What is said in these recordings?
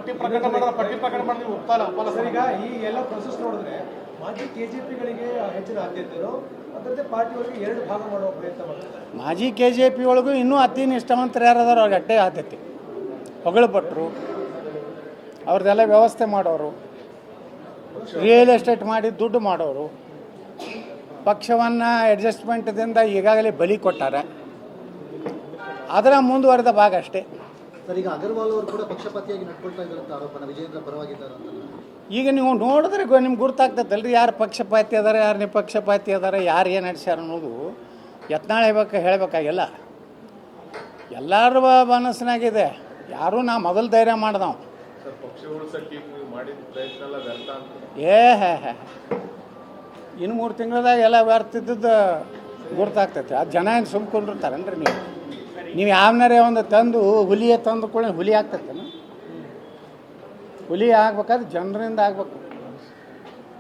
ಪಟ್ಟಿ ಪ್ರಕಟ ಮಾಡಿದ್ರೆ ನೀವು ಒಪ್ಪಲ್ಲ ಸರ್. ಈಗ ಈ ಎಲ್ಲ ಪ್ರೊಸೆಸ್ ನೋಡಿದ್ರೆ ಮಾಜಿ ಕೆಜೆಪಿಗಳಿಗೆ ಹೆಚ್ಚಿನ ಆದ್ಯತೆಯರು ಅದರದ್ದೇ ಪಾರ್ಟಿಯವರಿಗೆ ಎರಡು ಭಾಗ ಮಾಡುವ ಪ್ರಯತ್ನ ಮಾಡ್ತಾರೆ. ಮಾಜಿ KJP ಒಳಗೂ ಇನ್ನೂ ಅತಿ ನಿಷ್ಠಾವಂತರು ಯಾರದಾರ ಅವ್ರಿಗೆ ಅಡ್ಡೆ ಆದ್ಯತೆ. ಹೊಗಳು ಭಟ್ರು ಅವ್ರದ್ದೆಲ್ಲ ವ್ಯವಸ್ಥೆ ಮಾಡೋರು, ರಿಯಲ್ ಎಸ್ಟೇಟ್ ಮಾಡಿ ದುಡ್ಡು ಮಾಡೋರು, ಪಕ್ಷವನ್ನು ಅಡ್ಜಸ್ಟ್ಮೆಂಟ್ದಿಂದ ಈಗಾಗಲೇ ಬಲಿ ಕೊಟ್ಟಾರೆ. ಅದರ ಮುಂದುವರೆದ ಭಾಗ ಅಷ್ಟೇ. ಸರ್, ಈಗ ಅಗರ್ವಾಲ್ ಅವರು ಕೂಡ ಪಕ್ಷಪಾತಿಯಾಗಿ ನಡ್ಕೊಳ್ತಾ ಇದ್ದಾರೆ ಅಂತ ಆರೋಪನ ವಿಜೇಂದ್ರ ಪರವಾಗಿದ್ದಾರೆ ಅಂತ. ಈಗ ನೀವು ನೋಡಿದ್ರೆ ನಿಮ್ಗೆ ಗುರ್ತಾಗ್ತದಲ್ರಿ ಯಾರು ಪಕ್ಷಪಾತಿ ಅದಾರೆ, ಯಾರು ನಿಪಕ್ಷಪಾತಿ ಅದಾರೆ, ಯಾರು ಏನು ನಡೆಸ್ಯಾರ ಅನ್ನೋದು ಯತ್ನಾಳ್ ಹೇಳಬೇಕಾಗಿಲ್ಲ. ಎಲ್ಲರ ಮನಸ್ಸಿನಾಗಿದೆ. ಯಾರೂ ನಾ ಮೊದಲು ಧೈರ್ಯ ಮಾಡ್ದವ ಇನ್ನು 3 ತಿಂಗಳದಾಗ ಎಲ್ಲ ವ್ಯರ್ಥಿದ್ದದ್ದು ಗುರ್ತಾಗ್ತೈತೆ. ಅದು ಜನ ಏನು ಸುಮ್ಕೊಂಡಿರ್ತಾರನ್ರಿ. ನೀವು ಯಾವನಾರೇ ಒಂದು ತಂದು ಹುಲಿಯೇ ತಂದು ಕೂಡ ಹುಲಿ ಆಗ್ತೈತೇನು? ಹುಲಿ ಆಗ್ಬೇಕಾದ್ರೆ ಜನರಿಂದ ಆಗ್ಬೇಕು.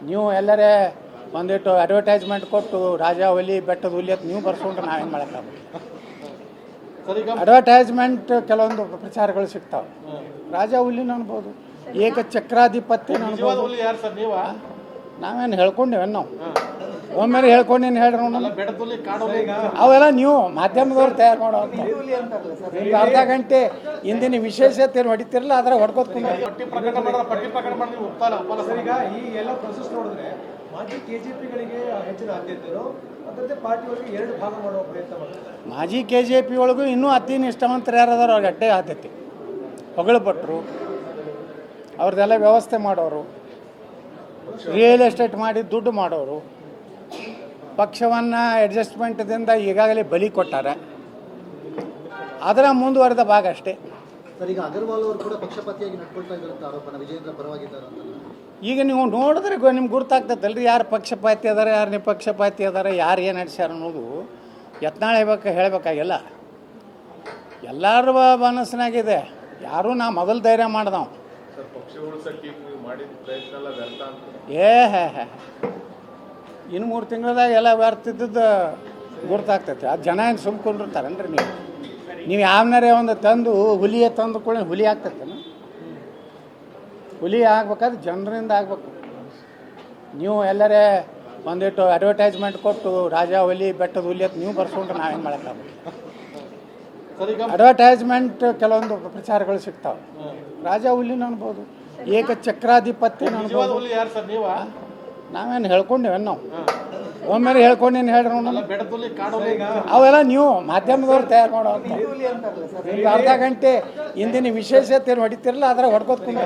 ನೀವು ಎಲ್ಲರೇ ಒಂದಿಟ್ಟು ಅಡ್ವರ್ಟೈಸ್ಮೆಂಟ್ ಕೊಟ್ಟು ರಾಜ ಹುಲಿ ಬೆಟ್ಟದ ಹುಲಿ ಅಂತ ನೀವು ಬರ್ಸ್ಕೊಂಡ್ರೆ ನಾವೇನು ಮಾಡೋಕ್ಕಾಗಲ್ಲ. ಅಡ್ವರ್ಟೈಸ್ಮೆಂಟ್ ಕೆಲವೊಂದು ಪ್ರಚಾರಗಳು ಸಿಗ್ತಾವೆ. ರಾಜ ಹುಲಿನ ಅನ್ಬೋದು, ಏಕಚಕ್ರಾಧಿಪತ್ಯ ಅನ್ಬೋದು. ನಾವೇನು ಹೇಳ್ಕೊಂಡೇವೇನು? ನಾವು ಒಮ್ಮೆಲೆ ಹೇಳ್ಕೊಂಡೇನು ಹೇಳ್ರಿ. ಅವೆಲ್ಲ ನೀವು ಮಾಧ್ಯಮದವ್ರು ತಯಾರು ಮಾಡೋ ಅರ್ಧ ಗಂಟೆ ಇಂದಿನ ವಿಶೇಷತೆ ಹೊಡಿತಿರಲ್ಲ, ಅದರ ಹೊಡ್ಕೋತ್ಕೊಂಡು ಪಟ್ಟಿ ಪ್ರಕಟ ಮಾಡಿದ್ರೆ ನೀವು ಒಪ್ಪಲ್ಲ. ಸರ್, ಈಗ ಈ ಎಲ್ಲ ಪ್ರೊಸೆಸ್ ನೋಡಿದ್ರೆ ಮಾಜಿ ಕೆಜೆಪಿಗಳಿಗೆ ಹೆಚ್ಚಿನ ಆದ್ಯತೆಯರು ಅದರದ್ದೇ ಪಾರ್ಟಿಯವರಿಗೆ ಎರಡು ಭಾಗ ಮಾಡುವ ಪ್ರಯತ್ನ ಮಾಡ್ತಾರೆ. ಮಾಜಿ KJP ಒಳಗೂ ಇನ್ನೂ ಅತಿ ನಿಷ್ಠಾವಂತರು ಯಾರದಾರ ಅವ್ರಿಗೆ ಅಡ್ಡೆ ಆದ್ಯತೆ. ಹೊಗಳು ಭಟ್ರು ಅವ್ರದ್ದೆಲ್ಲ ವ್ಯವಸ್ಥೆ ಮಾಡೋರು, ರಿಯಲ್ ಎಸ್ಟೇಟ್ ಮಾಡಿ ದುಡ್ಡು ಮಾಡೋರು, ಪಕ್ಷವನ್ನು ಅಡ್ಜಸ್ಟ್ಮೆಂಟ್ದಿಂದ ಈಗಾಗಲೇ ಬಲಿ ಕೊಟ್ಟಾರೆ. ಅದರ ಮುಂದುವರೆದ ಭಾಗ ಅಷ್ಟೇ. ಸರ್, ಈಗ ಅಗರ್ವಾಲ್ ಅವರು ಕೂಡ ಪಕ್ಷಪಾತಿಯಾಗಿ ನಡ್ಕೊಳ್ತಾ ಇದ್ದಾರೆ ಅಂತ ಆರೋಪನ ವಿಜೇಂದ್ರ ಪರವಾಗಿದ್ದಾರೆ ಅಂತ. ಈಗ ನೀವು ನೋಡಿದ್ರೆ ನಿಮ್ಗೆ ಗುರ್ತಾಗ್ತದಲ್ರಿ ಯಾರು ಪಕ್ಷಪಾತಿ ಅದಾರೆ, ಯಾರು ನಿಪಕ್ಷಪಾತಿ ಅದಾರೆ, ಯಾರು ಏನು ನಡೆಸ್ಯಾರ ಅನ್ನೋದು ಯತ್ನಾಳ್ ಹೇಳಬೇಕಾಗಿಲ್ಲ. ಎಲ್ಲರ ಮನಸ್ಸಿನಾಗಿದೆ. ಯಾರೂ ನಾ ಮೊದಲು ಧೈರ್ಯ ಮಾಡ್ದವ ಇನ್ನು 3 ತಿಂಗಳದಾಗ ಎಲ್ಲ ವ್ಯರ್ಥಿದ್ದದ್ದು ಗುರ್ತಾಗ್ತೈತೆ. ಅದು ಜನ ಏನು ಸುಮ್ಕೊಂಡಿರ್ತಾರನ್ರಿ. ನೀವು ಯಾವನಾರೇ ಒಂದು ತಂದು ಹುಲಿಯೇ ತಂದು ಕೂಡ ಹುಲಿ ಆಗ್ತೈತೇನು? ಹುಲಿ ಆಗ್ಬೇಕಾದ್ರೆ ಜನರಿಂದ ಆಗ್ಬೇಕು. ನೀವು ಎಲ್ಲರೇ ಒಂದಿಟ್ಟು ಅಡ್ವರ್ಟೈಸ್ಮೆಂಟ್ ಕೊಟ್ಟು ರಾಜ ಹುಲಿ ಬೆಟ್ಟದ ಹುಲಿ ಅಂತ ನೀವು ಬರ್ಸ್ಕೊಂಡ್ರೆ ನಾವೇನು ಮಾಡೋಕ್ಕಾಗಲ್ಲ. ಅಡ್ವರ್ಟೈಸ್ಮೆಂಟ್ ಕೆಲವೊಂದು ಪ್ರಚಾರಗಳು ಸಿಗ್ತಾವೆ. ರಾಜ ಹುಲಿನ ಅನ್ಬೋದು, ಏಕಚಕ್ರಾಧಿಪತ್ಯ ಅನ್ಬೋದು. ನಾವೇನು ಹೇಳ್ಕೊಂಡೇವೇನು? ನಾವು ಒಮ್ಮೆಲೆ ಹೇಳ್ಕೊಂಡೇನು ಹೇಳ್ರಿ. ಅವೆಲ್ಲ ನೀವು ಮಾಧ್ಯಮದವ್ರು ತಯಾರು ಮಾಡೋ ಅರ್ಧ ಗಂಟೆ ಇಂದಿನ ವಿಶೇಷತೆ ಹೊಡಿತಿರಲ್ಲ, ಅದರ ಹೊಡ್ಕೋತ್ಕೊಂಡು